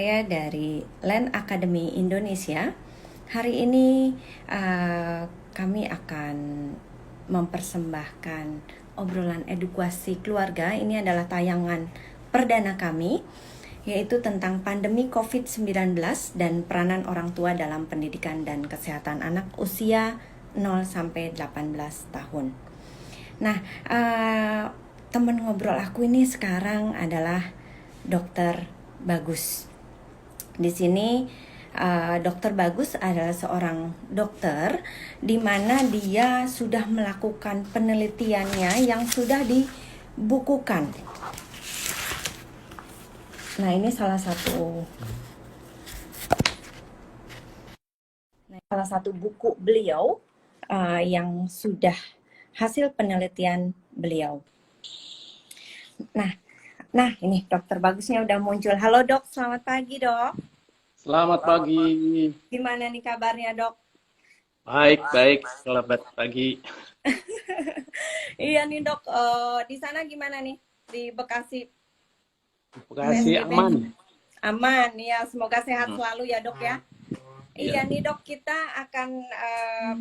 saya dari Land Academy Indonesia. Hari ini kami akan mempersembahkan obrolan edukasi keluarga. Ini adalah tayangan perdana kami, yaitu tentang pandemi COVID-19 dan peranan orang tua dalam pendidikan dan kesehatan anak usia 0-18 tahun. Nah, teman ngobrol aku ini sekarang adalah Dokter Bagus. Di sini Dokter Bagus adalah seorang dokter di mana dia sudah melakukan penelitiannya yang sudah dibukukan. Nah, ini salah satu buku beliau yang sudah hasil penelitian beliau. Nah, ini Dokter Bagusnya udah muncul. Halo Dok, selamat pagi Dok. Selamat pagi. Gimana nih kabarnya Dok? Baik, selamat pagi. Iya nih Dok, di sana gimana nih di Bekasi? Bekasi aman. Aman, ya semoga sehat selalu ya Dok ya. Iya nih Dok, kita akan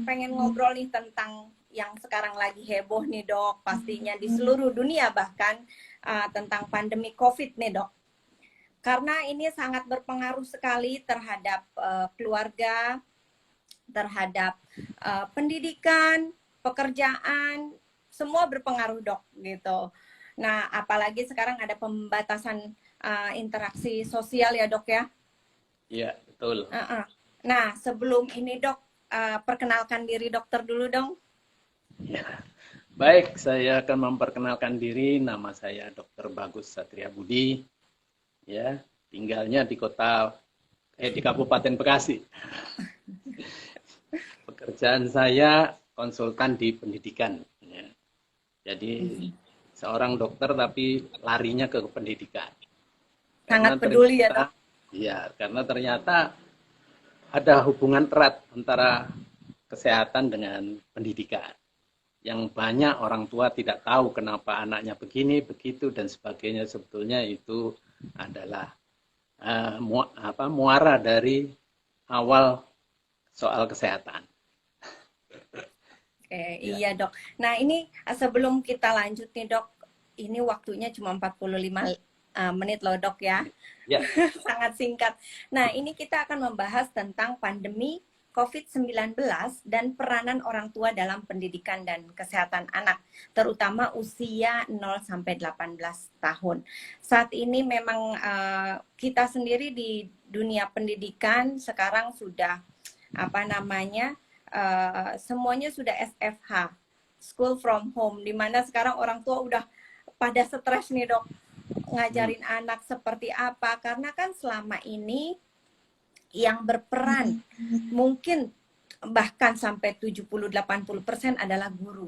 pengen ngobrol nih tentang yang sekarang lagi heboh nih Dok, pastinya di seluruh dunia bahkan tentang pandemi COVID nih Dok. Karena ini sangat berpengaruh sekali terhadap keluarga, terhadap pendidikan, pekerjaan, semua berpengaruh Dok gitu. Nah, apalagi sekarang ada pembatasan interaksi sosial ya Dok ya. Iya, betul. Nah, sebelum ini Dok, perkenalkan diri dokter dulu dong. Ya. Baik, saya akan memperkenalkan diri. Nama saya Dr. Bagus Satria Budi. Ya, tinggalnya di Kabupaten Bekasi. Pekerjaan saya konsultan di pendidikan. Ya. Jadi seorang dokter tapi larinya ke pendidikan. Sangat peduli ya Dok. Iya, karena ternyata ada hubungan erat antara kesehatan dengan pendidikan. Yang banyak orang tua tidak tahu kenapa anaknya begini, begitu, dan sebagainya. Sebetulnya itu adalah muara dari awal soal kesehatan. Iya Dok. Nah ini sebelum kita lanjut nih Dok, ini waktunya cuma 45 menit loh Dok ya. Ya. Sangat singkat. Nah ini kita akan membahas tentang pandemi COVID-19 dan peranan orang tua dalam pendidikan dan kesehatan anak, terutama usia 0-18 tahun. Saat ini memang kita sendiri di dunia pendidikan sekarang sudah semuanya sudah SFH, school from home, di mana sekarang orang tua udah pada stres nih Dok, ngajarin anak seperti apa, karena kan selama ini yang berperan mungkin bahkan sampai 70-80% adalah guru.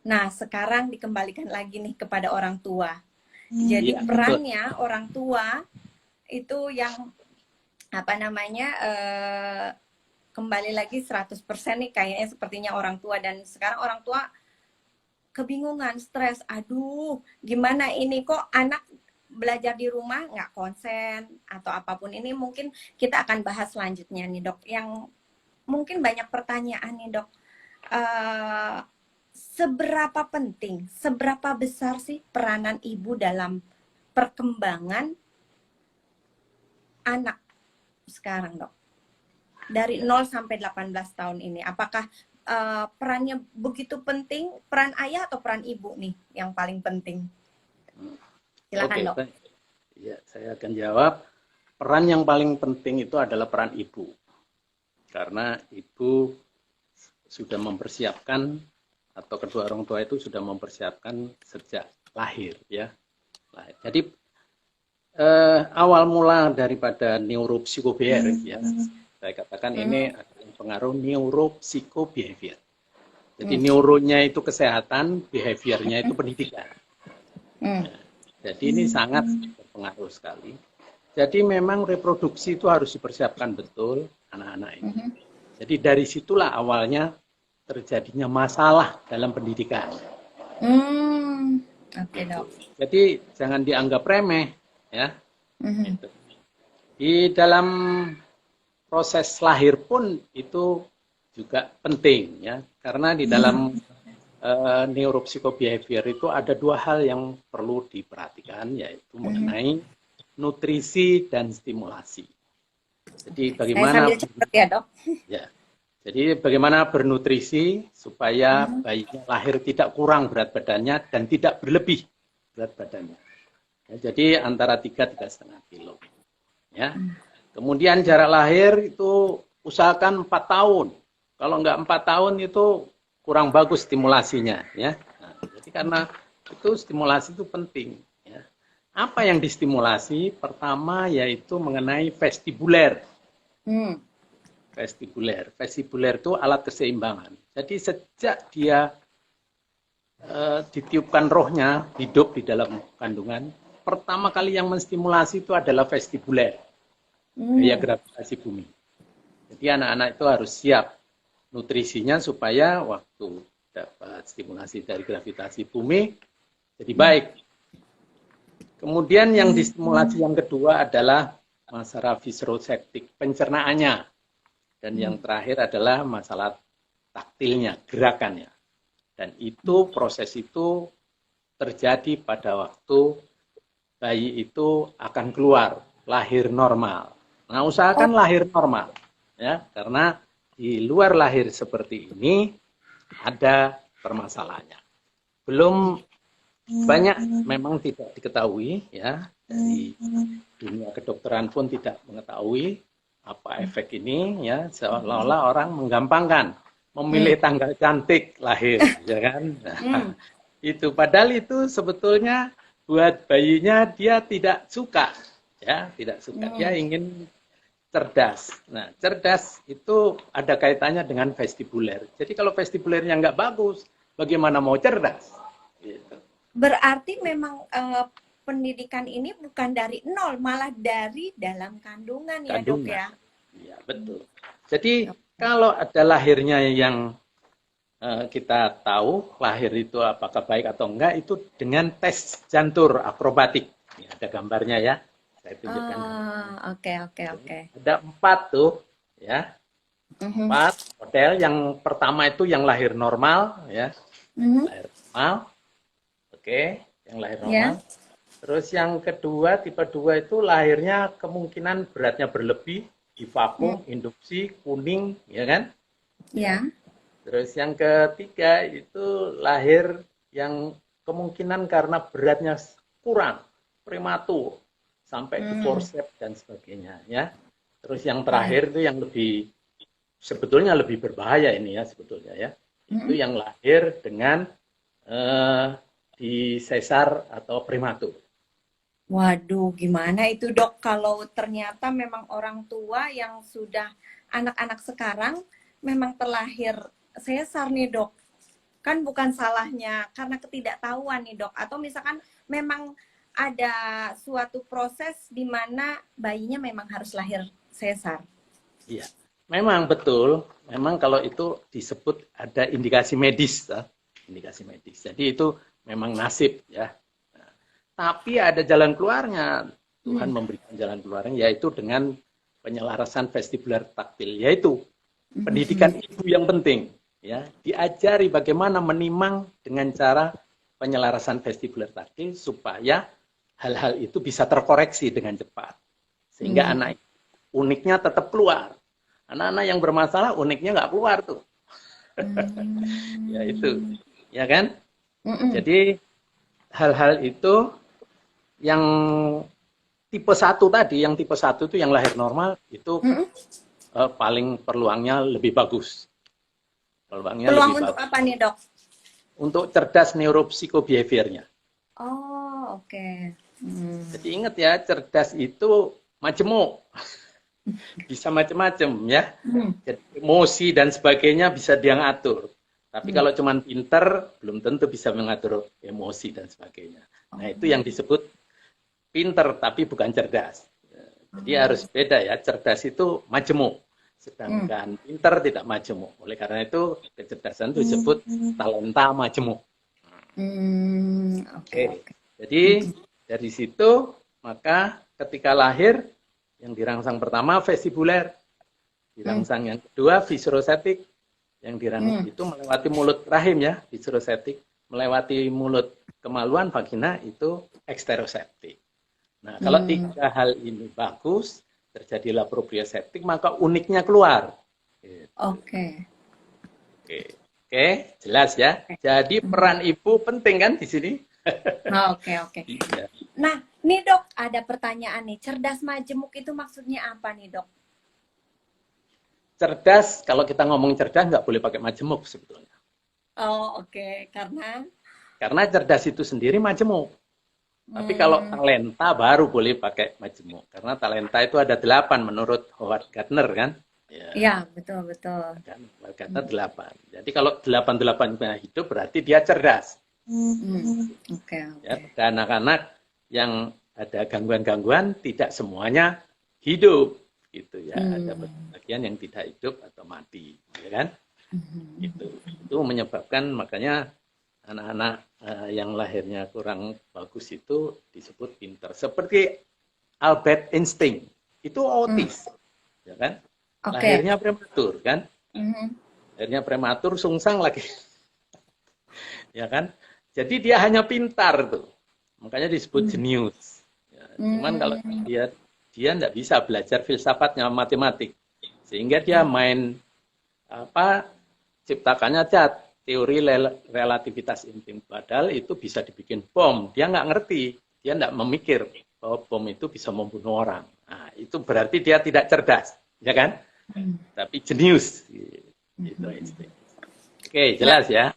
Nah, sekarang dikembalikan lagi nih kepada orang tua. Jadi perannya orang tua itu yang kembali lagi 100% nih kayaknya sepertinya orang tua, dan sekarang orang tua kebingungan, stres. Aduh, gimana ini kok anak belajar di rumah nggak konsen atau apapun. Ini mungkin kita akan bahas selanjutnya nih Dok, yang mungkin banyak pertanyaan nih Dok. Seberapa penting, seberapa besar sih peranan ibu dalam perkembangan anak sekarang Dok? Dari 0-18 tahun ini, apakah perannya begitu penting, peran ayah atau peran ibu nih yang paling penting? Silakan Dok. Ya, saya akan jawab. Peran yang paling penting itu adalah peran ibu. Karena ibu sudah mempersiapkan, atau kedua orang tua itu sudah mempersiapkan sejak lahir ya. Jadi awal mula daripada neuropsikobehavior ya. Saya katakan ini adalah pengaruh neuropsikobehavior. Jadi neuronya itu kesehatan, behaviornya itu pendidikan. Jadi ini sangat berpengaruh sekali. Jadi memang reproduksi itu harus dipersiapkan betul anak-anak ini. Jadi dari situlah awalnya terjadinya masalah dalam pendidikan. Oke Dok. Jadi jangan dianggap remeh ya. Gitu. Di dalam proses lahir pun itu juga penting ya, karena di dalam neuropsychobehavior itu ada dua hal yang perlu diperhatikan, yaitu mengenai nutrisi dan stimulasi. Jadi Saya bagaimana sambil catat ya, Dok. ya, jadi bagaimana bernutrisi supaya bayinya lahir tidak kurang berat badannya dan tidak berlebih berat badannya. Ya, jadi antara 3-3,5 kilo. Ya. Kemudian jarak lahir itu usahakan 4 tahun. Kalau nggak 4 tahun itu kurang bagus stimulasinya. Ya. Nah, jadi karena itu stimulasi itu penting. Ya. Apa yang distimulasi? Pertama yaitu mengenai vestibuler. Vestibuler itu alat keseimbangan. Jadi sejak dia ditiupkan rohnya hidup di dalam kandungan, pertama kali yang menstimulasi itu adalah vestibuler, gaya gravitasi bumi. Jadi anak-anak itu harus siap nutrisinya supaya waktu dapat stimulasi dari gravitasi bumi jadi baik. Kemudian yang distimulasi yang kedua adalah masalah visceroseptik, pencernaannya. Dan yang terakhir adalah masalah taktilnya, gerakannya. Dan itu proses itu terjadi pada waktu bayi itu akan keluar, lahir normal. Nah, usahakan lahir normal, ya, karena di luar lahir seperti ini ada permasalahannya. Belum banyak memang tidak diketahui, ya, dari dunia kedokteran pun tidak mengetahui apa efek ini, ya, seolah-olah orang menggampangkan memilih tanggal cantik lahir, ya kan? Nah, itu padahal itu sebetulnya buat bayinya dia tidak suka, ya, tidak suka. Dia ingin cerdas. Nah, cerdas itu ada kaitannya dengan vestibuler. Jadi kalau vestibulernya nggak bagus, bagaimana mau cerdas? Gitu. Berarti memang pendidikan ini bukan dari nol, malah dari dalam kandungan ya, Dok ya? Iya, betul. Jadi kalau ada lahirnya yang kita tahu lahir itu apakah baik atau enggak, itu dengan tes jantur akrobatik. Ini ada gambarnya ya, saya tunjukkan. Oke. Ada 4 tuh, ya. 4 model. Yang pertama itu yang lahir normal, ya. Lahir normal. Oke, yang lahir normal. Terus yang kedua, tipe 2 itu lahirnya kemungkinan beratnya berlebih, di vakum, induksi, kuning, ya kan? Ya. Terus yang ketiga itu lahir yang kemungkinan karena beratnya kurang, prematur, sampai di forceps dan sebagainya, ya. Terus yang terakhir itu yang lebih, sebetulnya lebih berbahaya ini ya, sebetulnya ya. Itu yang lahir dengan di sesar atau prematur. Waduh, gimana itu, Dok, kalau ternyata memang orang tua yang sudah anak-anak sekarang memang terlahir sesar nih, Dok. Kan bukan salahnya karena ketidaktahuan nih, Dok. Atau misalkan memang ada suatu proses di mana bayinya memang harus lahir sesar. Iya, memang betul. Memang kalau itu disebut ada indikasi medis, ya. Indikasi medis. Jadi itu memang nasib, ya. Nah, tapi ada jalan keluarnya. Tuhan memberikan jalan keluarnya, yaitu dengan penyelarasan vestibular taktil, yaitu pendidikan ibu yang penting. Ya, diajari bagaimana menimang dengan cara penyelarasan vestibular taktil supaya hal-hal itu bisa terkoreksi dengan cepat. Sehingga anak uniknya tetap keluar. Anak-anak yang bermasalah uniknya nggak keluar tuh. Ya itu, ya kan? Jadi hal-hal itu yang tipe 1 tadi, yang tipe 1 itu yang lahir normal itu paling peluangnya lebih bagus. Peluang untuk apa nih, Dok? Untuk cerdas neuropsychobehaviornya. Oh, oke. Jadi ingat ya, cerdas itu majemuk. Bisa macam-macam ya. Jadi emosi dan sebagainya bisa dia ngatur. Tapi kalau cuma pinter, belum tentu bisa mengatur emosi dan sebagainya. Nah, itu yang disebut pinter tapi bukan cerdas. Jadi harus beda ya, cerdas itu majemuk. Sedangkan pinter tidak majemuk. Oleh karena itu, kecerdasan itu disebut talenta majemuk. Oke. Jadi dari situ, maka ketika lahir, Yang dirangsang pertama vestibuler, dirangsang yang kedua viscerosetik, yang dirangsang itu melewati mulut rahim ya, viscerosetik, melewati mulut kemaluan vagina itu eksteroseptik. Nah, kalau tiga hal ini bagus, terjadilah proprioseptik, maka uniknya keluar. Gitu. Oke. Oke, jelas ya. Jadi peran ibu penting kan di sini? Oke. Iya. Nah, nih dok, ada pertanyaan nih. Cerdas majemuk itu maksudnya apa nih dok? Cerdas, kalau kita ngomong cerdas nggak boleh pakai majemuk sebetulnya. Oh, oke. Karena cerdas itu sendiri majemuk. Tapi kalau talenta baru boleh pakai majemuk. Karena talenta itu ada 8 menurut Howard Gardner kan. Iya, betul. Kan, Howard Gardner 8. Jadi kalau 8-8-nya hidup berarti dia cerdas. Oke. Ya, dan anak-anak yang ada gangguan-gangguan tidak semuanya hidup gitu ya. Ada bagian yang tidak hidup atau mati, ya kan? Itu menyebabkan makanya anak-anak yang lahirnya kurang bagus itu disebut pinter. Seperti Albert Einstein, itu autis, ya kan? Lahirnya prematur, kan? Lahirnya prematur, sungsang lagi, ya kan? Jadi dia hanya pintar tuh, makanya disebut jenius. Ya, cuman kalau dia nggak bisa belajar filsafatnya matematik, sehingga dia main ciptakannya cat teori relativitas intim, padahal itu bisa dibikin bom. Dia nggak ngerti, dia nggak memikir bahwa bom itu bisa membunuh orang. Nah, itu berarti dia tidak cerdas, ya kan? Tapi jenius. Gitu. Oke, jelas ya.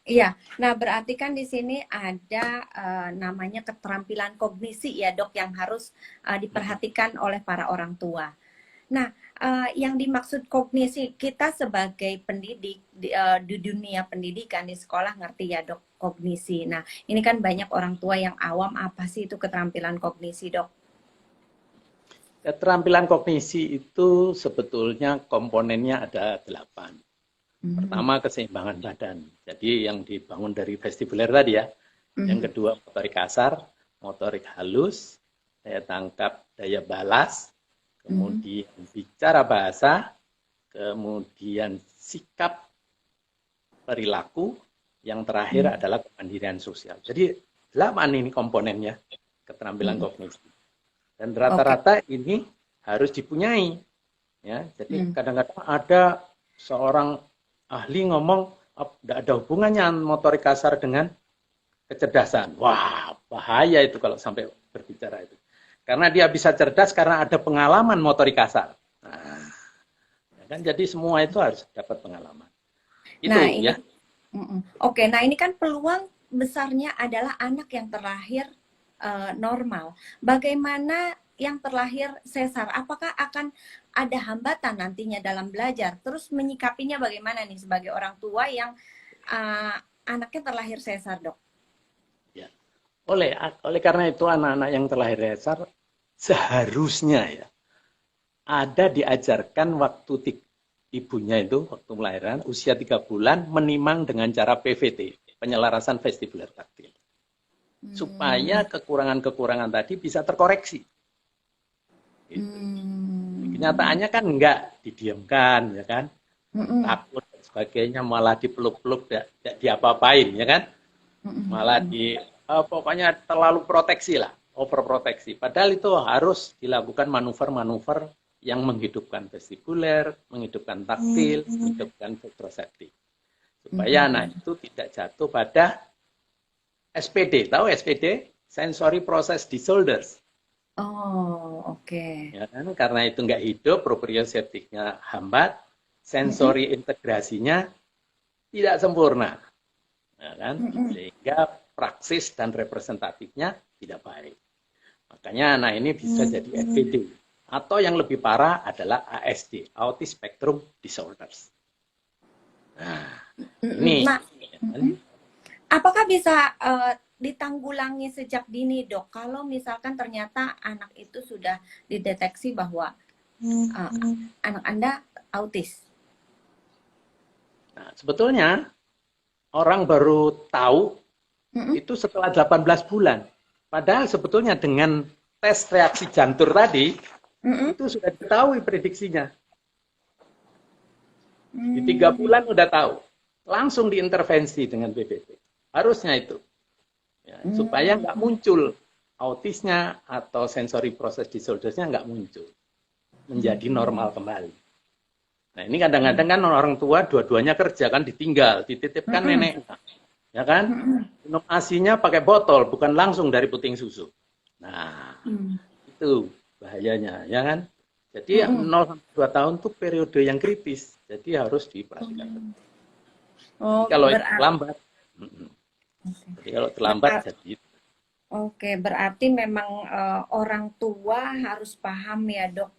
Iya, nah berarti kan di sini ada namanya keterampilan kognisi ya dok yang harus diperhatikan oleh para orang tua. Nah, yang dimaksud kognisi kita sebagai pendidik di dunia pendidikan di sekolah ngerti ya dok kognisi. Nah, ini kan banyak orang tua yang awam, apa sih itu keterampilan kognisi dok? Keterampilan kognisi itu sebetulnya komponennya ada 8. Pertama, keseimbangan badan. Jadi yang dibangun dari vestibuler tadi ya. Yang kedua, motorik kasar, motorik halus, daya tangkap, daya balas, kemudian bicara bahasa, kemudian sikap, perilaku, yang terakhir adalah kemandirian sosial. Jadi 8 ini komponennya keterampilan kognisi. Dan rata-rata ini harus dipunyai. Ya, jadi kadang-kadang ada seorang ahli ngomong tidak ada hubungannya motorik kasar dengan kecerdasan. Wah, bahaya itu kalau sampai berbicara itu. Karena dia bisa cerdas karena ada pengalaman motorik kasar. Nah, ya kan, jadi semua itu harus dapat pengalaman. Itu nah, ini, ya. Oke, nah ini kan peluang besarnya adalah anak yang terlahir normal. Bagaimana yang terlahir sesar? Apakah akan ada hambatan nantinya dalam belajar? Terus menyikapinya bagaimana nih sebagai orang tua yang anaknya terlahir sesar, dok? Ya. Oleh karena itu anak-anak yang terlahir sesar seharusnya ya ada diajarkan waktu ibunya itu waktu melahirkan usia 3 bulan menimang dengan cara PVT, penyelarasan vestibular taktil. Supaya kekurangan-kekurangan tadi bisa terkoreksi. Gitu. Kenyataannya kan enggak didiamkan, ya kan? Takut dan sebagainya, malah dipeluk-peluk, tidak diapa-apain, ya kan? Malah pokoknya terlalu proteksi lah, overproteksi. Padahal itu harus dilakukan manuver-manuver yang menghidupkan vestibuler, menghidupkan taktil, menghidupkan proprioceptif. Supaya anak itu tidak jatuh pada SPD, tahu SPD? Sensory Process Disorders. Oh, oke. Ya kan? Karena itu nggak hidup, proprioceptifnya hambat, sensori integrasinya tidak sempurna. Ya kan? Sehingga praksis dan representatifnya tidak baik. Makanya anak ini bisa jadi SPD. Atau yang lebih parah adalah ASD, Autism Spectrum Disorders. Nah, ini. Apakah bisa ditanggulangi sejak dini, dok? Kalau misalkan ternyata anak itu sudah dideteksi bahwa anak Anda autis. Nah, sebetulnya orang baru tahu itu setelah 18 bulan. Padahal sebetulnya dengan tes reaksi jantung tadi, Mm-mm. Itu sudah diketahui prediksinya. Di 3 bulan Mm. udah tahu. Langsung diintervensi dengan PBB. Harusnya itu. Ya, supaya nggak Mm. muncul autisnya atau sensory process disordersnya nggak muncul. Menjadi normal kembali. Nah ini kadang-kadang kan orang tua dua-duanya kerja kan ditinggal, dititipkan Mm-mm. nenek. Ya kan? Mm-mm. Minum ASI-nya pakai botol, bukan langsung dari puting susu. Nah, Mm. itu bahayanya, ya kan? Jadi Mm-mm. 0 sampai 2 tahun itu periode yang kritis. Jadi harus diperhatikan. Jadi Oh, kalau itu berarti. terlambat, jadi kalau terlambat jadi Oke, berarti memang orang tua harus paham ya dok,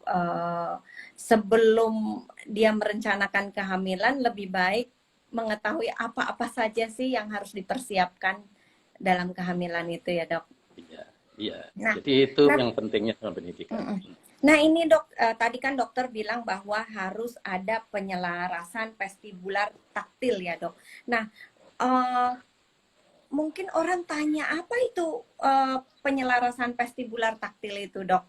sebelum dia merencanakan kehamilan lebih baik mengetahui apa-apa saja sih yang harus dipersiapkan dalam kehamilan itu ya dok. iya, iya. Nah, Jadi itu nah, yang pentingnya dalam pendidikan. mm-mm. Nah ini dok, tadi kan dokter bilang bahwa harus ada penyelarasan vestibular taktil ya dok. Nah, eh, mungkin orang tanya apa itu penyelarasan vestibular taktil itu, Dok?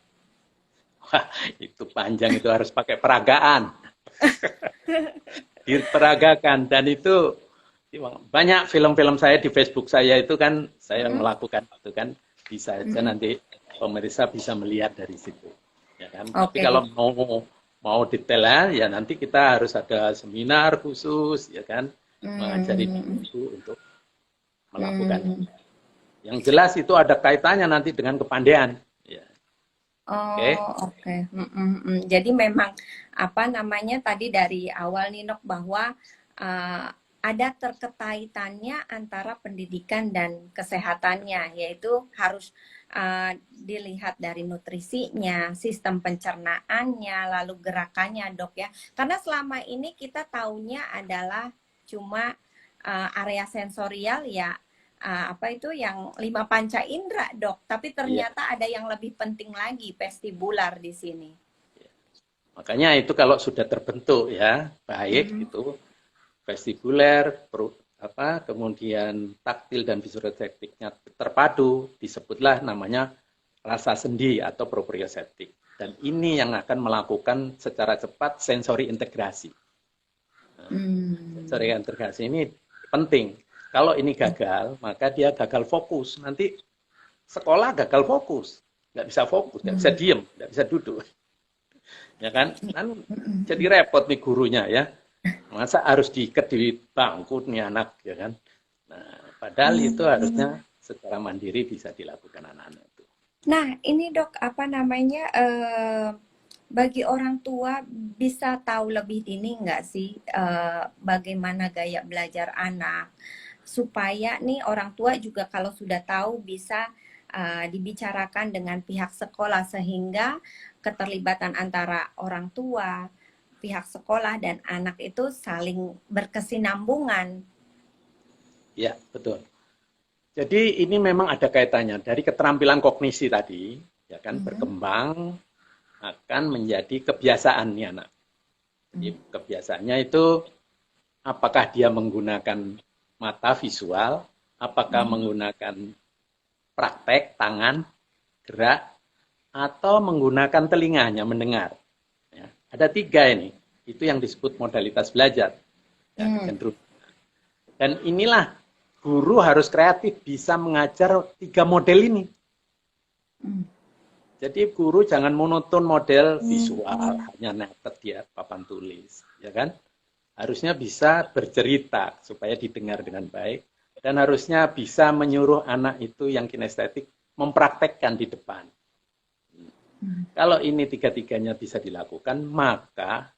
Wah, itu panjang, itu harus pakai peragaan. Diperagakan dan itu banyak film-film saya di Facebook saya itu kan saya Mm-mm. melakukan itu kan bisa aja Mm-mm. nanti pemirsa bisa melihat dari situ ya kan. Tapi Oke, kalau di. mau detailnya ya nanti kita harus ada seminar khusus ya kan mengajari Mm, ibu untuk melakukan. mm. Yang jelas itu ada kaitannya nanti dengan kepandaian ya. Oke. Oh, oke. Mm. Jadi memang apa namanya tadi dari awal nih Dok bahwa uh, ada terkaitannya antara pendidikan dan kesehatannya, yaitu harus dilihat dari nutrisinya, sistem pencernaannya, lalu gerakannya Dok ya. Karena selama ini kita taunya adalah cuma area sensorial ya, apa itu yang 5 panca indera dok, tapi Iya. ternyata ada yang lebih penting lagi vestibular di sini. Makanya itu kalau sudah terbentuk ya baik Mm-mm. itu vestibuler, kemudian taktil dan visoreseptiknya terpadu, disebutlah namanya rasa sendi atau proprioceptik. Dan ini yang akan melakukan secara cepat sensori integrasi. Mm. Sensori integrasi ini penting. Kalau ini gagal, maka dia gagal fokus. Nanti sekolah gagal fokus. Nggak bisa fokus, nggak bisa Mm. diem, nggak bisa duduk. Ya kan? Kan Mm-mm. jadi repot nih gurunya ya. Masa harus diikat di bangku nih anak, ya kan? Nah, padahal itu Mm. harusnya secara mandiri bisa dilakukan anak-anak itu. Nah, ini dok, apa namanya, bagi orang tua bisa tahu lebih dini nggak sih bagaimana gaya belajar anak, supaya nih orang tua juga kalau sudah tahu bisa dibicarakan dengan pihak sekolah sehingga keterlibatan antara orang tua, pihak sekolah dan anak itu saling berkesinambungan. Ya, betul. Jadi ini memang ada kaitannya dari keterampilan kognisi tadi, ya kan, Mhm. berkembang akan menjadi kebiasaan nih anak. Jadi kebiasaannya itu apakah dia menggunakan mata visual, apakah Mhm. menggunakan praktek tangan, gerak, atau menggunakan telinganya mendengar. Ya, ada 3 ini. Itu yang disebut modalitas belajar. Ya, Hmm. kecenderungan. Dan inilah guru harus kreatif bisa mengajar 3 model ini. Hmm. Jadi guru jangan monoton model visual, Hmm. hanya netet dia papan tulis, ya kan? Harusnya bisa bercerita supaya didengar dengan baik dan harusnya bisa menyuruh anak itu yang kinestetik mempraktekkan di depan. Kalau ini 3-tiganya bisa dilakukan, maka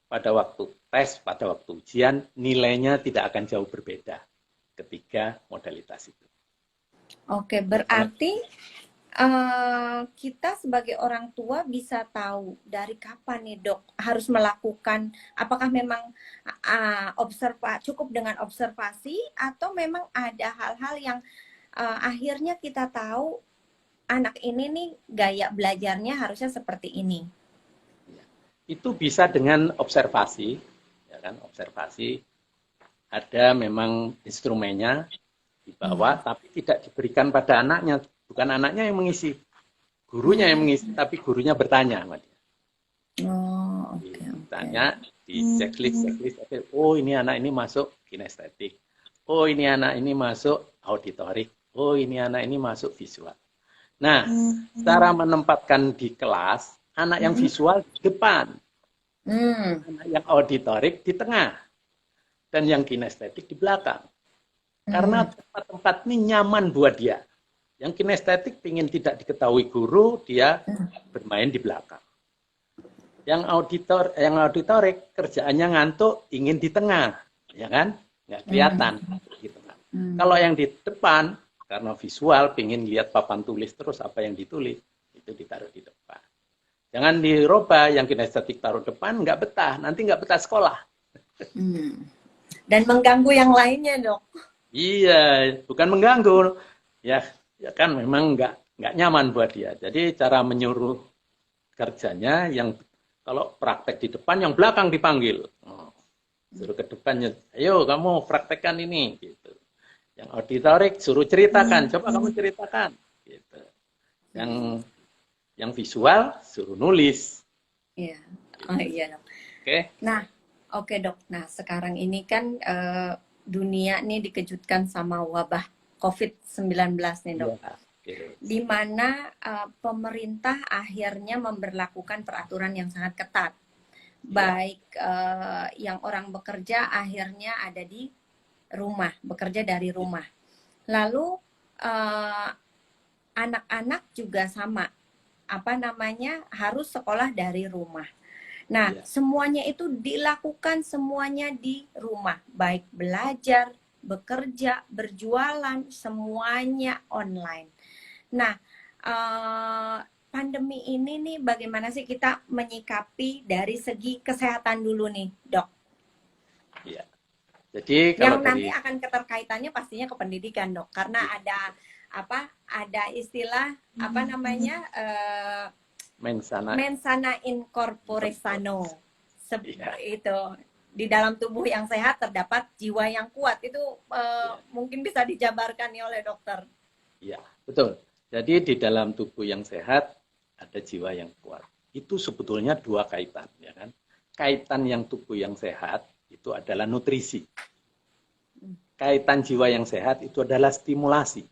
pada waktu tes, pada waktu ujian, nilainya tidak akan jauh berbeda ketiga modalitas itu. Oke, berarti kita sebagai orang tua bisa tahu dari kapan nih dok harus melakukan, apakah memang cukup dengan observasi atau memang ada hal-hal yang akhirnya kita tahu anak ini nih gaya belajarnya harusnya seperti ini. Itu bisa dengan observasi, ya kan? Observasi ada memang instrumennya dibawa, tapi tidak diberikan pada anaknya, bukan anaknya yang mengisi. Gurunya yang mengisi, tapi gurunya bertanya sama dia. Oh, oke, oke. Tanya di checklist, oh ini anak ini masuk kinestetik. Oh ini anak ini masuk auditorik. Oh ini anak ini masuk visual. Nah, cara menempatkan di kelas, anak yang visual di depan, anak yang auditorik di tengah, dan yang kinestetik di belakang. Karena tempat-tempat ini nyaman buat dia. Yang kinestetik ingin tidak diketahui guru, dia bermain di belakang. Yang auditorik kerjaannya ngantuk, ingin di tengah, ya kan? Nggak kelihatan di tengah. Kalau yang di depan, karena visual, pengen lihat papan tulis terus apa yang ditulis, itu ditaruh di depan. Jangan dirubah, yang kinestetik taruh depan, nggak betah, nanti nggak betah sekolah. Dan mengganggu yang lainnya, Dok. Iya, bukan mengganggu, ya kan memang nggak nyaman buat dia. Jadi cara menyuruh kerjanya yang kalau praktek di depan, yang belakang dipanggil. Suruh ke depannya, ayo kamu praktekkan ini. Gitu. Yang auditorik suruh ceritakan, coba kamu ceritakan. Gitu. Yang visual suruh nulis. Iya, oh iya Dok. Oke. Nah, oke Dok. Nah sekarang ini kan dunia nih dikejutkan sama wabah COVID-19 nih Dok. Ya, okay. Di mana pemerintah akhirnya memberlakukan peraturan yang sangat ketat. Baik yang orang bekerja akhirnya ada di rumah, bekerja dari rumah. Lalu anak-anak juga sama, harus sekolah dari rumah. Nah, semuanya itu dilakukan semuanya di rumah, baik belajar, bekerja, berjualan, semuanya online. Nah, pandemi ini nih bagaimana sih kita menyikapi dari segi kesehatan dulu nih, Dok? Iya. Jadi kalau nanti akan keterkaitannya pastinya ke pendidikan, Dok, karena ada istilah mensana in corpore sano. Itu di dalam tubuh yang sehat terdapat jiwa yang kuat. Itu mungkin bisa dijabarkan nih oleh dokter. Iya, betul. Jadi di dalam tubuh yang sehat ada jiwa yang kuat. Itu sebetulnya dua kaitan, ya kan? Kaitan yang tubuh yang sehat itu adalah nutrisi. Kaitan jiwa yang sehat itu adalah stimulasi.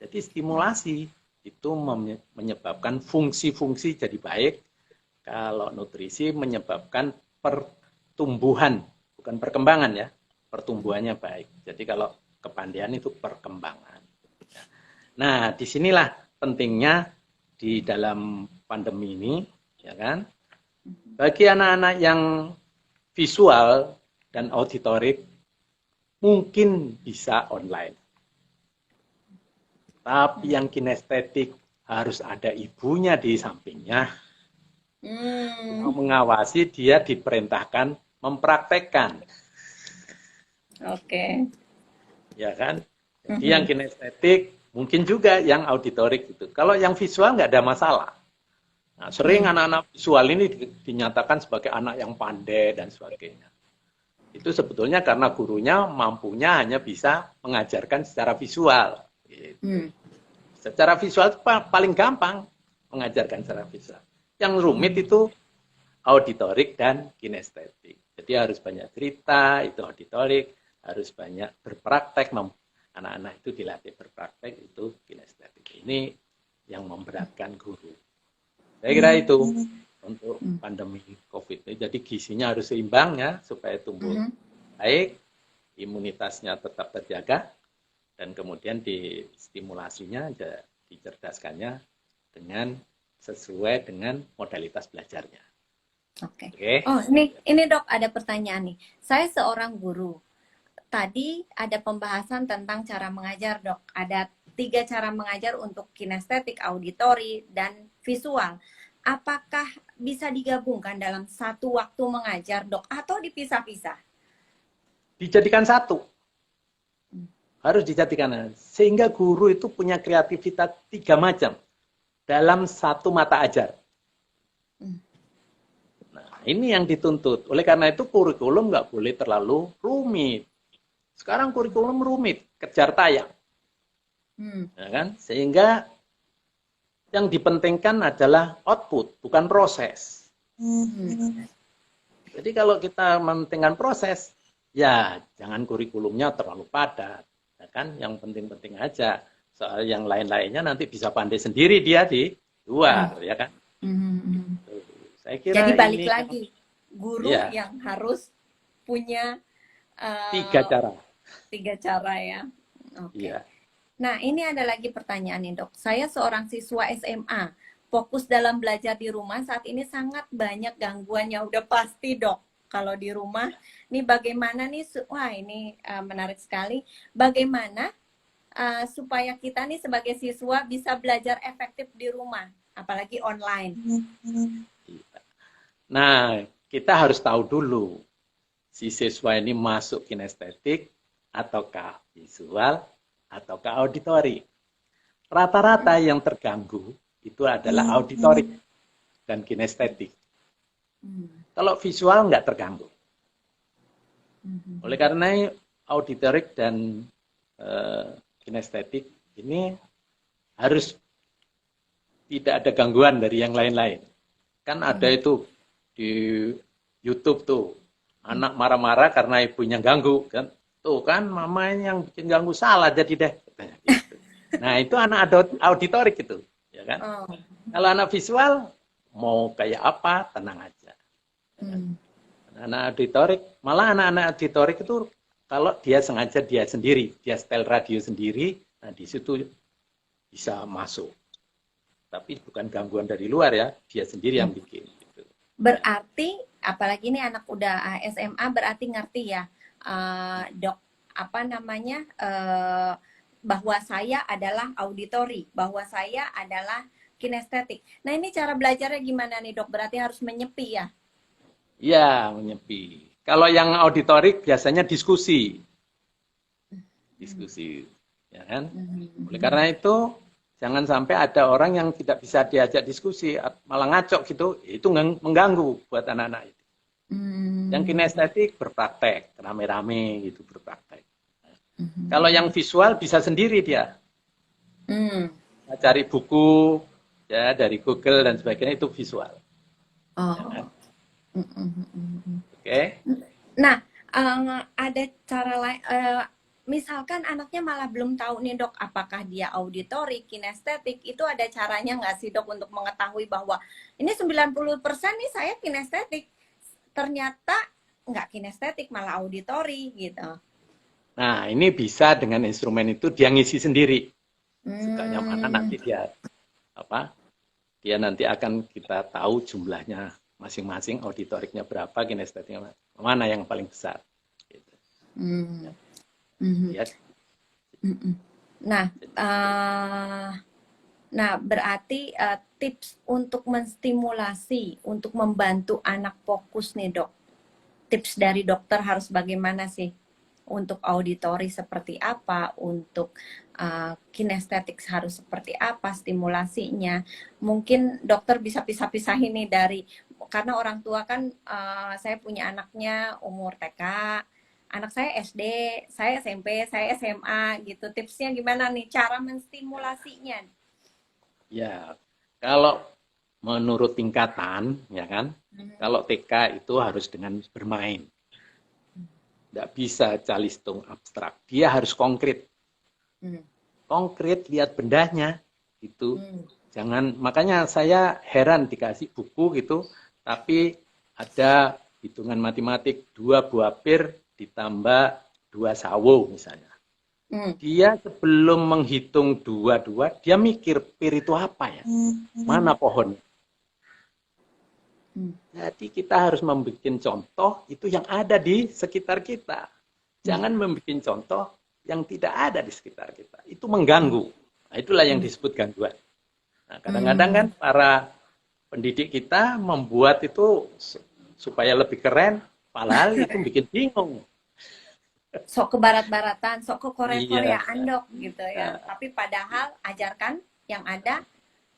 Jadi stimulasi itu menyebabkan fungsi-fungsi jadi baik. Kalau nutrisi menyebabkan pertumbuhan, bukan perkembangan ya, pertumbuhannya baik. Jadi kalau kepandaian itu perkembangan. Nah, disinilah pentingnya di dalam pandemi ini, ya kan? Bagi anak-anak yang visual dan auditorik mungkin bisa online. Tapi yang kinestetik harus ada ibunya di sampingnya. Mengawasi, dia diperintahkan mempraktekkan. Oke. Ya kan? Jadi yang kinestetik mungkin juga yang auditorik itu. Kalau yang visual nggak ada masalah. Nah, sering anak-anak visual ini dinyatakan sebagai anak yang pandai dan sebagainya. Itu sebetulnya karena gurunya mampunya hanya bisa mengajarkan secara visual. Gitu. Secara visual itu paling gampang mengajarkan secara visual. Yang rumit itu auditorik dan kinestetik. Jadi harus banyak cerita, itu auditorik, harus banyak berpraktek. Anak-anak itu dilatih berpraktek, itu kinestetik. Ini yang memberatkan guru. Saya kira itu untuk pandemi COVID ini. Jadi gizinya harus seimbang ya, supaya tumbuh baik, imunitasnya tetap terjaga, dan kemudian distimulasinya, dicerdaskannya dengan sesuai dengan modalitas belajarnya. Oke. Oh, ini Dok, ada pertanyaan nih. Saya seorang guru. Tadi ada pembahasan tentang cara mengajar, Dok. Ada 3 cara mengajar untuk kinestetik, auditori, dan visual. Apakah bisa digabungkan dalam satu waktu mengajar, Dok, atau dipisah-pisah? Dijadikan satu. Harus dijadikan. Sehingga guru itu punya kreativitas 3 macam dalam satu mata ajar. Nah, ini yang dituntut. Oleh karena itu kurikulum nggak boleh terlalu rumit. Sekarang kurikulum rumit, kejar tayang. Ya kan? Sehingga yang dipentingkan adalah output, bukan proses. Jadi kalau kita mementingkan proses, ya jangan kurikulumnya terlalu padat, ya kan? Yang penting-penting aja. Soal yang lain-lainnya nanti bisa pandai sendiri dia di luar, ya kan? Saya kira Jadi balik ini lagi, guru ya, yang harus punya 3 cara. 3 cara ya. Oke. Iya. Nah, ini ada lagi pertanyaan nih, Dok. Saya seorang siswa SMA, fokus dalam belajar di rumah, saat ini sangat banyak gangguannya. Udah pasti, Dok. Kalau di rumah, nih bagaimana nih, wah ini menarik sekali. Bagaimana supaya kita nih sebagai siswa bisa belajar efektif di rumah, apalagi online. Nah, kita harus tahu dulu, si siswa ini masuk kinestetik, ataukah visual, ataukah auditorik. Rata-rata yang terganggu itu adalah auditorik dan kinestetik. Kalau visual nggak terganggu. Oleh karena auditorik dan kinestetik ini harus tidak ada gangguan dari yang lain-lain. Kan ada itu di YouTube tuh, anak marah-marah karena ibunya ganggu kan. Tuh kan mamanya yang bikin ganggu salah jadi deh. Gitu. Nah itu anak auditorik itu, ya kan. Kalau anak visual mau kayak apa tenang aja. Anak auditorik, malah anak-anak auditorik itu kalau dia sengaja dia sendiri, dia setel radio sendiri, nah di situ bisa masuk. Tapi bukan gangguan dari luar ya, dia sendiri yang bikin. Gitu. Berarti, apalagi ini anak udah SMA, berarti ngerti ya, Dok, apa namanya, bahwa saya adalah auditori, bahwa saya adalah kinestetik. Nah ini cara belajarnya gimana nih, Dok? Berarti harus menyepi ya? Iya, menyepi. Kalau yang auditorik biasanya diskusi. Diskusi, ya kan? Oleh karena itu, jangan sampai ada orang yang tidak bisa diajak diskusi, malah ngacok gitu, itu mengganggu buat anak-anak itu. Yang kinestetik berpraktek, rame-rame gitu berpraktek. Kalau yang visual bisa sendiri dia. Cari buku ya dari Google dan sebagainya itu visual. Oh. Ya kan? Oke. Nah, ada cara lain, misalkan anaknya malah belum tahu nih, Dok, apakah dia auditori, kinestetik, itu ada caranya nggak sih, Dok, untuk mengetahui bahwa ini 90% nih saya kinestetik, ternyata nggak kinestetik, malah auditori, gitu. Nah, ini bisa dengan instrumen itu dia ngisi sendiri. Sukanya mana nanti dia dia nanti akan kita tahu jumlahnya masing-masing, auditoriknya berapa, kinestetiknya mana yang paling besar. Gitu. Ya. Nah, berarti tips untuk menstimulasi, untuk membantu anak fokus nih, Dok. Tips dari dokter harus bagaimana sih? Untuk auditori seperti apa, untuk kinestetik harus seperti apa stimulasinya. Mungkin dokter bisa pisah-pisahin nih dari, karena orang tua kan, saya punya anaknya umur TK, anak saya SD, saya SMP, saya SMA gitu. Tipsnya gimana nih cara menstimulasinya? Ya, kalau menurut tingkatan, ya kan, kalau TK itu harus dengan bermain. Tidak bisa calistung abstrak. Dia harus konkret. Konkret, lihat bendanya. Gitu. Jangan, makanya saya heran dikasih buku gitu, tapi ada hitungan matematik 2 buah pir ditambah 2 sawo misalnya. Dia sebelum menghitung 2, dia mikir pir itu apa ya? Mana pohon? Jadi kita harus membuat contoh itu yang ada di sekitar kita. Jangan membuat contoh yang tidak ada di sekitar kita. Itu mengganggu. Nah, itulah yang disebut gangguan. Nah, kadang-kadang kan para pendidik kita membuat itu supaya lebih keren, padahal itu bikin bingung. Sok ke barat-baratan, sok ke Korea-Koreaan, Dok, gitu ya. Tapi padahal ajarkan yang ada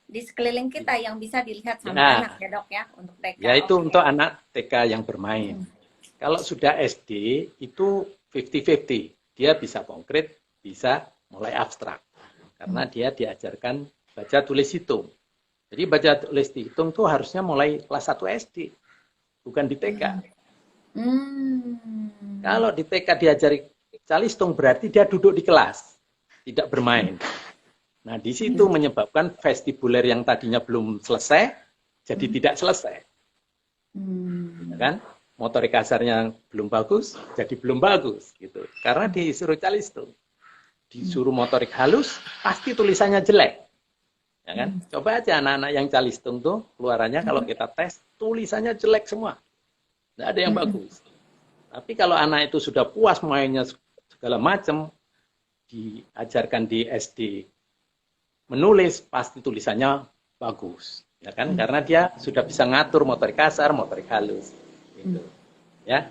di sekeliling kita yang bisa dilihat sama anak ya, Dok, ya, untuk TK. Ya itu untuk anak TK yang bermain. Kalau sudah SD itu 50-50. Dia bisa konkret, bisa mulai abstrak. Karena dia diajarkan baca tulis hitung. Jadi baca tulis dihitung tuh harusnya mulai kelas 1 SD, bukan di TK. Kalau di TK diajari calistung berarti dia duduk di kelas, tidak bermain. Nah, di situ menyebabkan vestibuler yang tadinya belum selesai, jadi tidak selesai. Ya kan? Motorik kasarnya belum bagus, jadi belum bagus. Gitu. Karena disuruh calistung. Disuruh motorik halus, pasti tulisannya jelek. Ya kan? Coba aja anak-anak yang calistung tuh, keluarannya kalau kita tes, tulisannya jelek semua. Tidak ada yang bagus. Tapi kalau anak itu sudah puas mainnya segala macam, diajarkan di SD menulis, pasti tulisannya bagus, ya kan? Karena dia sudah bisa ngatur motorik kasar, motorik halus, gitu, ya.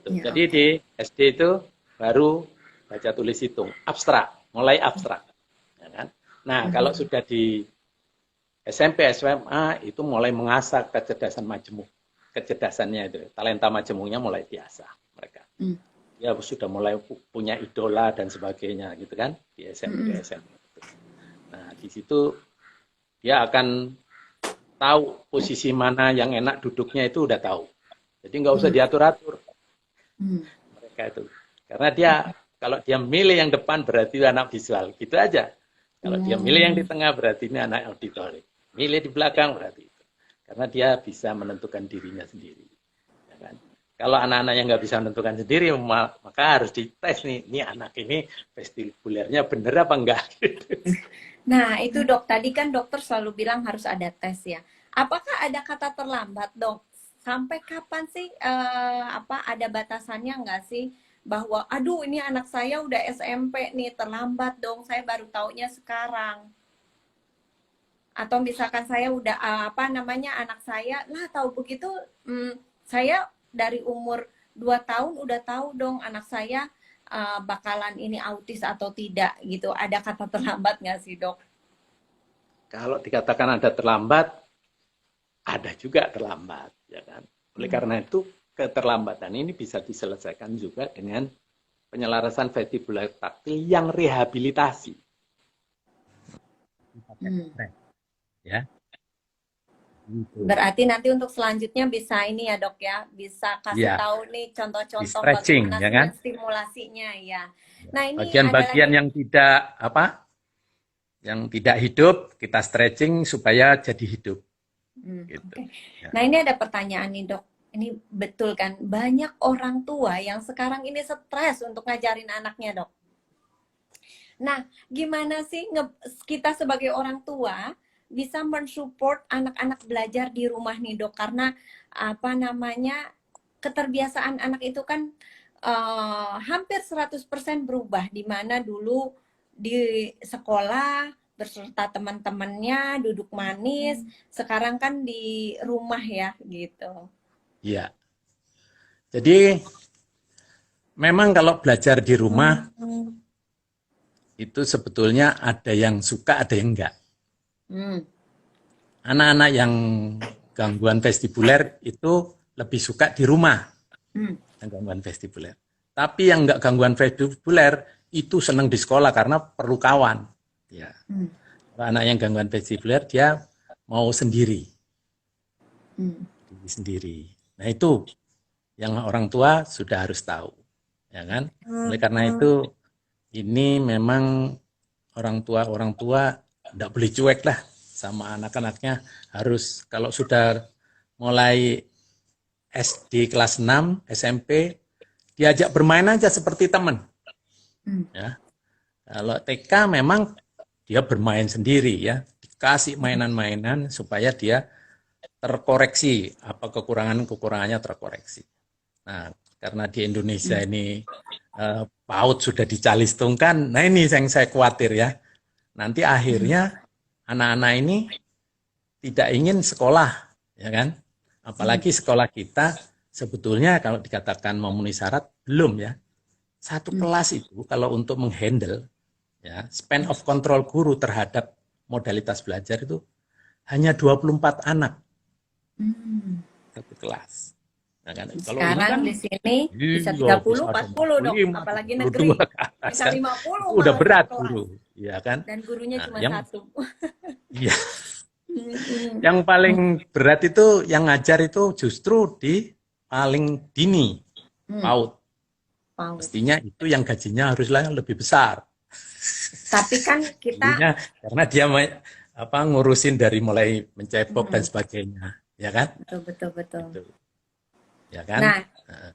Gitu. Ya, Jadi di SD itu baru baca tulis hitung, abstrak, mulai abstrak, ya kan? Nah, kalau sudah di SMP, SMA itu mulai mengasah kecerdasan majemuk, kecerdasannya itu, talenta majemuknya mulai diasah mereka. Ya sudah mulai punya idola dan sebagainya, gitu kan? Di SMP, SMA. Nah, di situ dia akan tahu posisi mana yang enak duduknya itu udah tahu. Jadi nggak usah diatur-atur mereka itu. Karena dia kalau dia milih yang depan berarti anak visual, gitu aja. Kalau dia milih yang di tengah berarti ini anak auditorik. Milih di belakang berarti itu. Karena dia bisa menentukan dirinya sendiri. Ya kan? Kalau anak-anak yang nggak bisa menentukan sendiri, maka harus dites nih. Ini anak ini vestibulernya bener apa enggak? Nah, itu dok, tadi kan dokter selalu bilang harus ada tes ya. Apakah ada kata terlambat dok? Sampai kapan sih ada batasannya nggak sih? Bahwa aduh ini anak saya udah SMP nih, terlambat dong, saya baru taunya sekarang. Atau misalkan saya udah anak saya lah tahu begitu, saya dari umur 2 tahun udah tahu dong anak saya bakalan ini autis atau tidak gitu. Ada kata terlambat nggak sih dok? Kalau dikatakan ada terlambat, ada juga terlambat, ya kan? Oleh karena itu keterlambatan ini bisa diselesaikan juga dengan penyelarasan vestibular taktil yang rehabilitasi. Ya. Berarti nanti untuk selanjutnya bisa ini ya dok ya, bisa kasih tahu nih contoh-contoh bagaimana ya kan? stimulasinya ya. Nah ini bagian-bagian yang tidak yang tidak hidup kita stretching supaya jadi hidup. Gitu. Okay. Nah ini ada pertanyaan nih dok, ini betul kan banyak orang tua yang sekarang ini stres untuk ngajarin anaknya dok. Nah gimana sih kita sebagai orang tua bisa mensupport anak-anak belajar di rumah nih dok, karena keterbiasaan anak itu kan hampir 100% berubah, di mana dulu di sekolah berserta teman-temannya duduk manis, sekarang kan di rumah ya gitu. Iya. Jadi memang kalau belajar di rumah itu sebetulnya ada yang suka, ada yang enggak. Anak-anak yang gangguan vestibuler itu lebih suka di rumah, yang gangguan vestibuler. Tapi yang enggak gangguan vestibuler itu senang di sekolah karena perlu kawan. Ya. Anak yang gangguan vestibuler dia mau sendiri, sendiri. Nah itu yang orang tua sudah harus tahu, ya kan? Oleh karena itu ini memang orang tua tidak boleh cuek lah sama anak-anaknya, harus kalau sudah mulai SD kelas 6, SMP diajak bermain aja seperti teman. Ya. Kalau TK memang dia bermain sendiri ya, dikasih mainan-mainan supaya dia terkoreksi, apa kekurangannya terkoreksi. Nah, karena di Indonesia ini PAUD sudah dicalistungkan, nah ini yang saya khawatir ya. Nanti akhirnya anak-anak ini tidak ingin sekolah, ya kan? Apalagi sekolah kita sebetulnya kalau dikatakan memenuhi syarat belum ya. Satu kelas itu kalau untuk menghandle ya, span of control guru terhadap modalitas belajar itu hanya 24 anak satu kelas. Nah, kan, kalau sekarang ini kan, di sini bisa 30, 40 dong, apalagi negeri bisa 50 udah berat guru, ya kan? Dan gurunya cuma yang, satu. Iya. Yang paling berat itu yang ngajar itu justru di paling dini, PAUD. Wow. Mestinya itu yang gajinya haruslah lebih besar. Tapi kan kita Karena dia ngurusin dari mulai mencebok dan sebagainya, ya kan? betul. Itu, ya kan? Nah,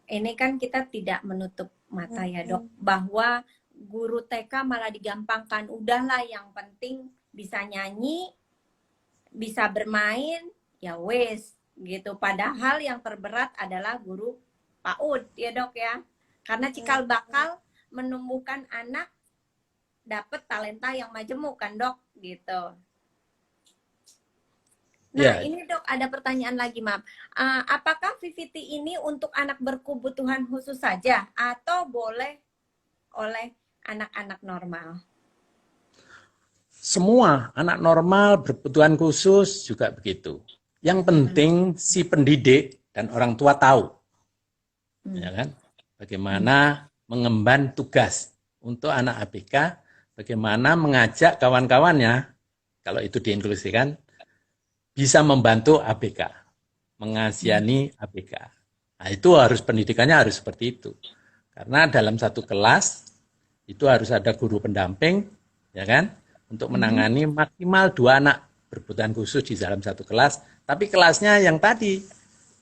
ini kan kita tidak menutup mata ya dok, bahwa guru TK malah digampangkan, udahlah yang penting bisa nyanyi, bisa bermain, ya wes gitu. Padahal yang terberat adalah guru PAUD ya dok ya, karena cikal bakal menumbuhkan anak dapat talenta yang majemuk kan dok gitu. Nah, ini dok ada pertanyaan lagi, maaf. Apakah VVT ini untuk anak berkebutuhan khusus saja atau boleh oleh anak-anak normal? Semua anak normal berkebutuhan khusus juga begitu. Yang penting si pendidik dan orang tua tahu, ya kan? Bagaimana mengemban tugas untuk anak ABK, bagaimana mengajak kawan-kawannya, kalau itu diinklusikan, bisa membantu ABK, mengasihani ABK. Nah, itu harus pendidikannya harus seperti itu. Karena dalam satu kelas itu harus ada guru pendamping, ya kan, untuk menangani maksimal 2 anak berkebutuhan khusus di dalam satu kelas. Tapi kelasnya yang tadi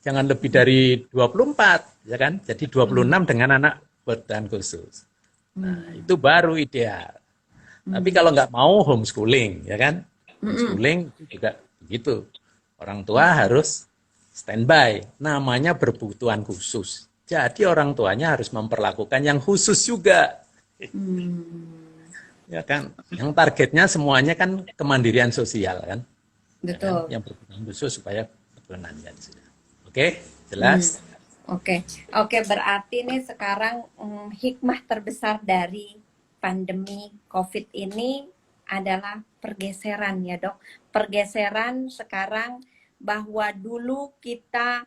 jangan lebih dari 24, ya kan? Jadi 26 dengan anak berkebutuhan khusus. Nah, itu baru ideal. Tapi kalau nggak mau homeschooling, ya kan? Homeschooling itu juga begitu. Orang tua harus standby. Namanya berkebutuhan khusus. Jadi orang tuanya harus memperlakukan yang khusus juga. Ya kan? Yang targetnya semuanya kan kemandirian sosial kan? Betul. Ya kan? Yang berkebutuhan khusus supaya kebenangan sudah. Oke, jelas? Oke, berarti nih sekarang hikmah terbesar dari pandemi COVID ini adalah pergeseran ya dok. Pergeseran sekarang bahwa dulu kita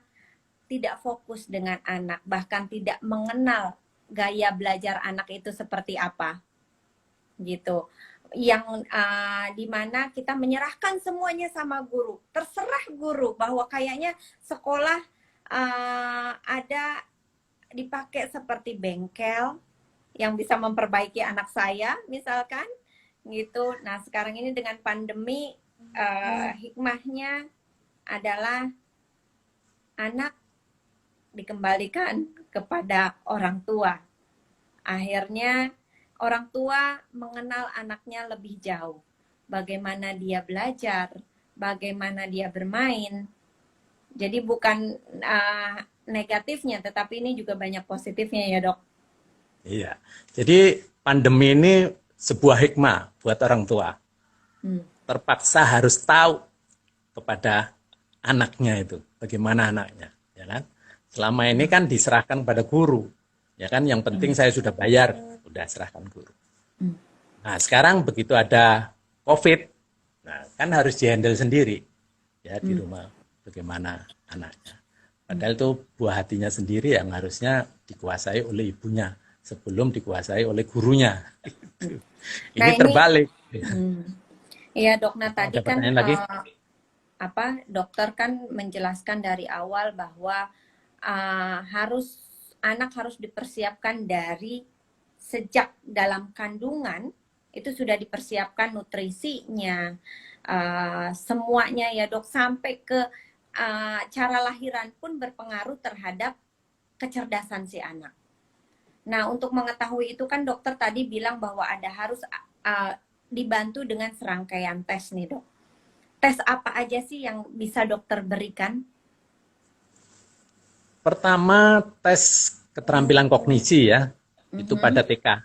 tidak fokus dengan anak, bahkan tidak mengenal gaya belajar anak itu seperti apa, gitu. Yang dimana kita menyerahkan semuanya sama guru, terserah guru, bahwa kayaknya sekolah ada dipakai seperti bengkel yang bisa memperbaiki anak saya misalkan gitu. Nah sekarang ini dengan pandemi hikmahnya adalah anak dikembalikan kepada orang tua. Akhirnya orang tua mengenal anaknya lebih jauh. Bagaimana dia belajar, bagaimana dia bermain. Jadi bukan negatifnya, tetapi ini juga banyak positifnya ya dok. Iya, jadi pandemi ini sebuah hikmah buat orang tua. Terpaksa harus tahu kepada anaknya itu, bagaimana anaknya, ya kan? Selama ini kan diserahkan pada guru, ya kan? Yang penting saya sudah bayar, sudah serahkan guru. Nah sekarang begitu ada COVID, nah kan harus dihandle sendiri, ya di rumah, bagaimana anaknya. Padahal itu buah hatinya sendiri yang harusnya dikuasai oleh ibunya sebelum dikuasai oleh gurunya. Ini nah, terbalik. Iya dok, nah tadi kan lagi? Dokter kan menjelaskan dari awal bahwa anak harus dipersiapkan dari sejak dalam kandungan, itu sudah dipersiapkan nutrisinya, semuanya ya dok, sampai ke cara lahiran pun berpengaruh terhadap kecerdasan si anak. Nah untuk mengetahui itu kan dokter tadi bilang bahwa harus dibantu dengan serangkaian tes nih dok. Tes apa aja sih yang bisa dokter berikan? Pertama tes keterampilan kognisi ya, itu pada TK.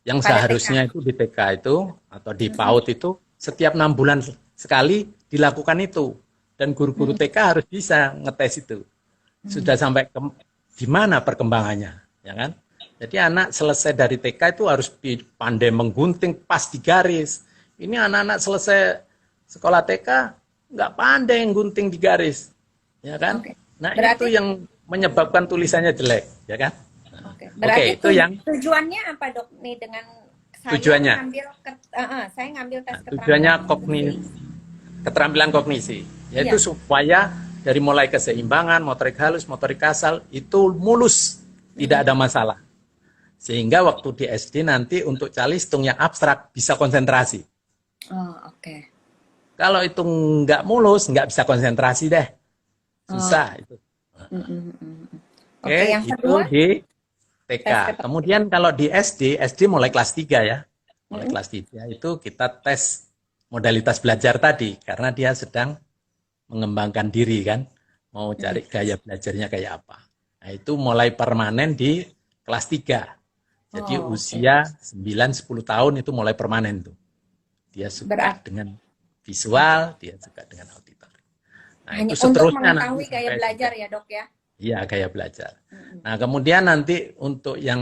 Yang pada seharusnya TK. Itu di TK itu atau di PAUD itu setiap 6 bulan sekali dilakukan itu. Dan guru-guru TK harus bisa ngetes itu. Sudah sampai di mana perkembangannya, ya kan? Jadi anak selesai dari TK itu harus pandai menggunting pas di garis. Ini anak-anak selesai sekolah TK nggak pandai gunting di garis, ya kan? Nah berarti, itu yang menyebabkan tulisannya jelek, ya kan? Berarti itu yang tujuannya apa dok nih dengan saya tujuannya ngambil saya ngambil tes tujuannya keterampilan kognisi, yaitu Iya. supaya dari mulai keseimbangan, motorik halus, motorik kasar itu mulus, tidak ada masalah. Sehingga waktu di SD nanti untuk calistung yang abstrak bisa konsentrasi. Oh, oke. Kalau itu nggak mulus, nggak bisa konsentrasi deh. Oh, Susah itu. mm, mm, mm, mm. Oke, Oke, yang itu kedua di TK. tes keterampilan. Kemudian kalau di SD mulai kelas 3 ya. Mulai Mm, kelas 3 itu kita tes modalitas belajar tadi. Karena dia sedang mengembangkan diri kan. Mau mm. cari gaya belajarnya kayak apa. Nah itu mulai permanen di kelas 3. Jadi Oh, oke. usia 9-10 tahun itu mulai permanen tuh. Dia suka Berarti dengan visual, dia suka dengan auditori. Nah itu hanya untuk seterusnya nanti mengetahui gaya sampai belajar SMP. ya, Dok ya? Iya, gaya belajar. Mm, Nah, kemudian nanti untuk yang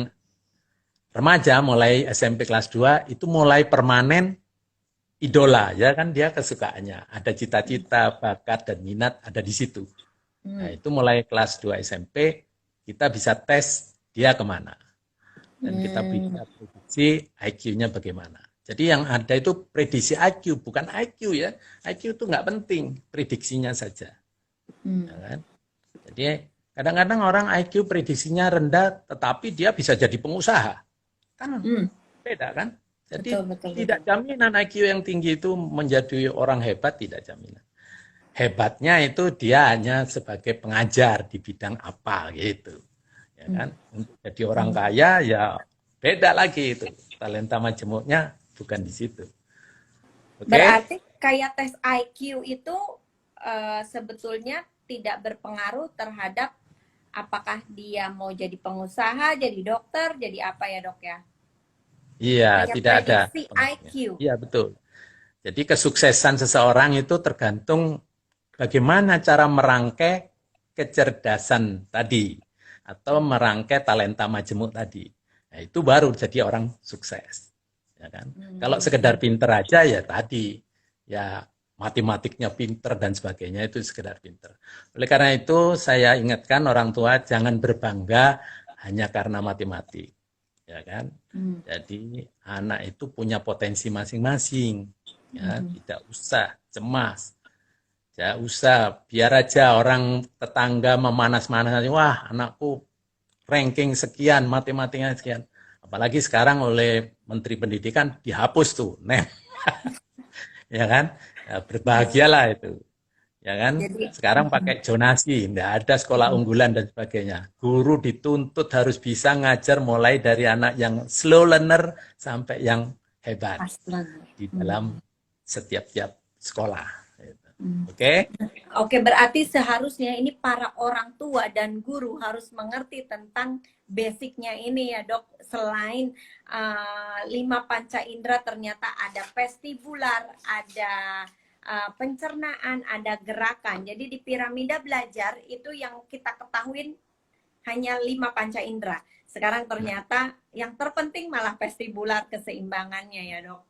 remaja mulai SMP kelas 2 itu mulai permanen idola ya kan dia kesukaannya. Ada mm, cita-cita, bakat dan minat ada di situ. Nah, mm, itu mulai kelas 2 SMP kita bisa tes dia kemana. Dan kita mm, bisa prediksi IQ-nya bagaimana. Jadi yang ada itu prediksi IQ, bukan IQ ya. IQ itu nggak penting, prediksinya saja. mm, Ya kan? Jadi kadang-kadang orang IQ prediksinya rendah, tetapi dia bisa jadi pengusaha. Kan mm. beda kan? Jadi Betul, betul, tidak betul. jaminan IQ yang tinggi itu menjadi orang hebat, tidak jaminan. Hebatnya itu dia hanya sebagai pengajar di bidang apa gitu. Ya Mm, kan? Untuk jadi orang mm. kaya ya beda lagi itu. Talenta majemuknya bukan di situ. Oke? Berarti kayak tes IQ itu sebetulnya tidak berpengaruh terhadap apakah dia mau jadi pengusaha, jadi dokter, jadi apa ya, Dok ya? Iya, Hanya tidak ada prediksi pengaruhnya. IQ. Iya, betul. Jadi kesuksesan seseorang itu tergantung bagaimana cara merangkai kecerdasan tadi atau merangkai talenta majemuk tadi. Nah, itu baru jadi orang sukses. Ya kan? Kalau sekedar Hmm. pinter aja ya tadi, ya matematiknya pinter dan sebagainya itu sekedar pinter. Oleh karena itu saya ingatkan orang tua jangan berbangga hanya karena matematik. Ya kan? Hmm. Jadi anak itu punya potensi masing-masing. Ya, Hmm. tidak usah cemas. Tidak usah, biar aja orang tetangga memanas-manas, wah anakku ranking sekian, matematikanya sekian. Apalagi sekarang oleh Menteri Pendidikan dihapus tuh, NEM, ya kan? Ya, berbahagialah itu, ya kan? Jadi, Sekarang pakai zonasi, tidak ada sekolah unggulan dan sebagainya. Guru dituntut harus bisa ngajar mulai dari anak yang slow learner sampai yang hebat fast learner. di dalam setiap-tiap sekolah. Gitu. Hmm. Oke? Oke, berarti seharusnya ini para orang tua dan guru harus mengerti tentang basicnya ini ya, Dok. Selain lima panca indera, ternyata ada vestibular, ada pencernaan, ada gerakan. Jadi di piramida belajar itu yang kita ketahui hanya lima panca indera. Sekarang ternyata yang terpenting malah vestibular, keseimbangannya ya, Dok.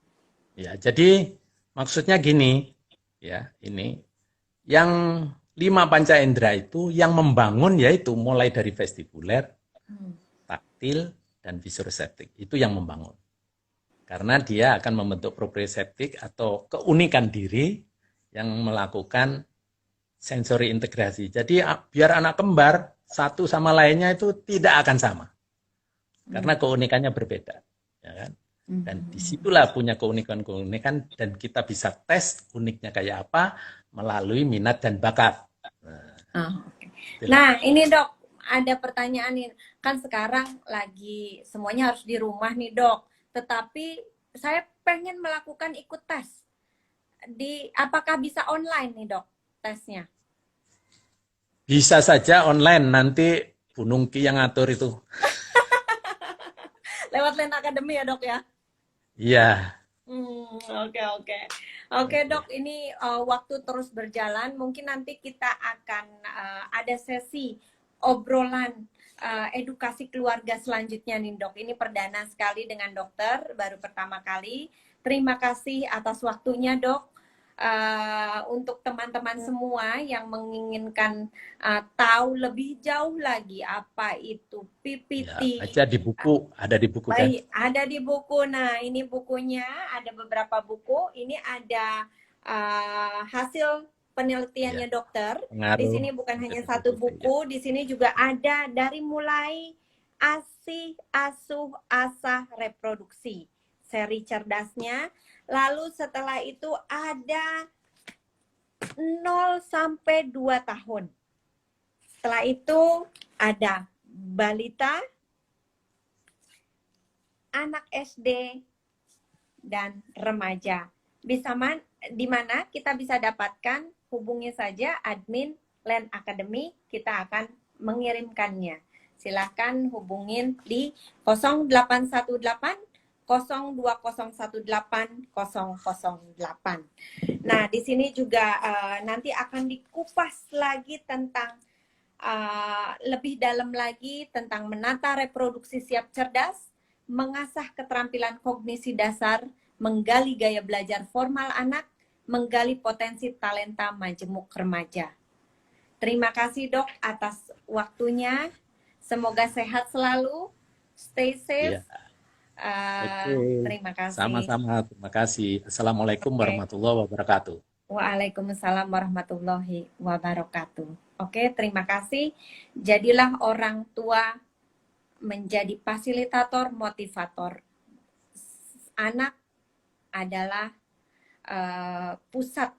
Ya, jadi maksudnya gini, ya, ini yang lima panca indera itu yang membangun yaitu mulai dari vestibuler, Hmm. taktil, dan visoreseptik. Itu yang membangun. Karena dia akan membentuk proprioseptik atau keunikan diri yang melakukan sensori integrasi. Jadi biar anak kembar satu sama lainnya itu tidak akan sama. Karena keunikannya berbeda. Ya kan? Dan disitulah punya keunikan-keunikan dan kita bisa tes uniknya kayak apa melalui minat dan bakat. Okay. Itulah. Nah, ini Dok, ada pertanyaan nih. Kan sekarang lagi semuanya harus di rumah nih Dok. Tetapi saya pengen melakukan ikut tes. Apakah bisa online nih Dok tesnya? Bisa saja online, nanti Bu Nungki yang ngatur itu. Lewat Len Academy ya Dok ya? Iya. Oke Dok, ini waktu terus berjalan. Mungkin nanti kita akan ada sesi obrolan edukasi keluarga selanjutnya nih Dok. Ini perdana sekali dengan dokter, baru pertama kali. Terima kasih atas waktunya Dok. Untuk teman-teman semua yang menginginkan tahu lebih jauh lagi apa itu Ya, PPT. baca di buku, ada di buku kan? Baik, ada di buku. Nah, ini bukunya, ada beberapa buku. Ini ada hasil penelitiannya Ya, dokter. Di pengaruh sini bukan hanya negatif satu positif ya. buku, di sini juga ada dari mulai ASI, asuh, asah, reproduksi, seri cerdasnya. Lalu setelah itu ada 0 sampai 2 tahun. Setelah itu ada balita, anak SD, dan remaja. Di mana kita bisa dapatkan, hubungi saja admin Land Academy, kita akan mengirimkannya. Silahkan hubungin di 0818 02018008. Nah, di sini juga nanti akan dikupas lagi tentang lebih dalam lagi tentang menata reproduksi siap cerdas, mengasah keterampilan kognisi dasar, menggali gaya belajar formal anak, menggali potensi talenta majemuk remaja. Terima kasih dok atas waktunya. Semoga sehat selalu, stay safe. Iya, oke. Terima kasih. Sama-sama, terima kasih. Assalamualaikum Oke. warahmatullahi wabarakatuh. Waalaikumsalam warahmatullahi wabarakatuh. Oke, terima kasih. Jadilah orang tua menjadi fasilitator, motivator. Anak adalah pusat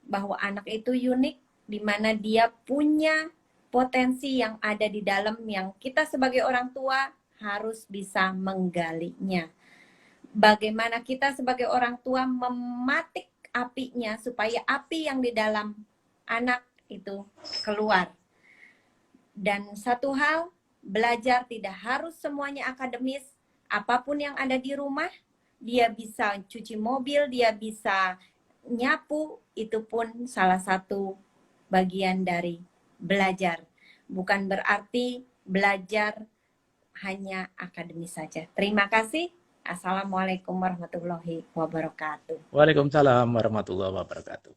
bahwa anak itu unik, di mana dia punya potensi yang ada di dalam yang kita sebagai orang tua harus bisa menggalinya. Bagaimana kita sebagai orang tua mematik apinya supaya api yang di dalam anak itu keluar. Dan satu hal, belajar tidak harus semuanya akademis. Apapun yang ada di rumah, dia bisa cuci mobil, dia bisa nyapu, itu pun salah satu bagian dari belajar. Bukan berarti belajar hanya akademis saja. Terima kasih. Assalamualaikum warahmatullahi wabarakatuh. Waalaikumsalam warahmatullahi wabarakatuh.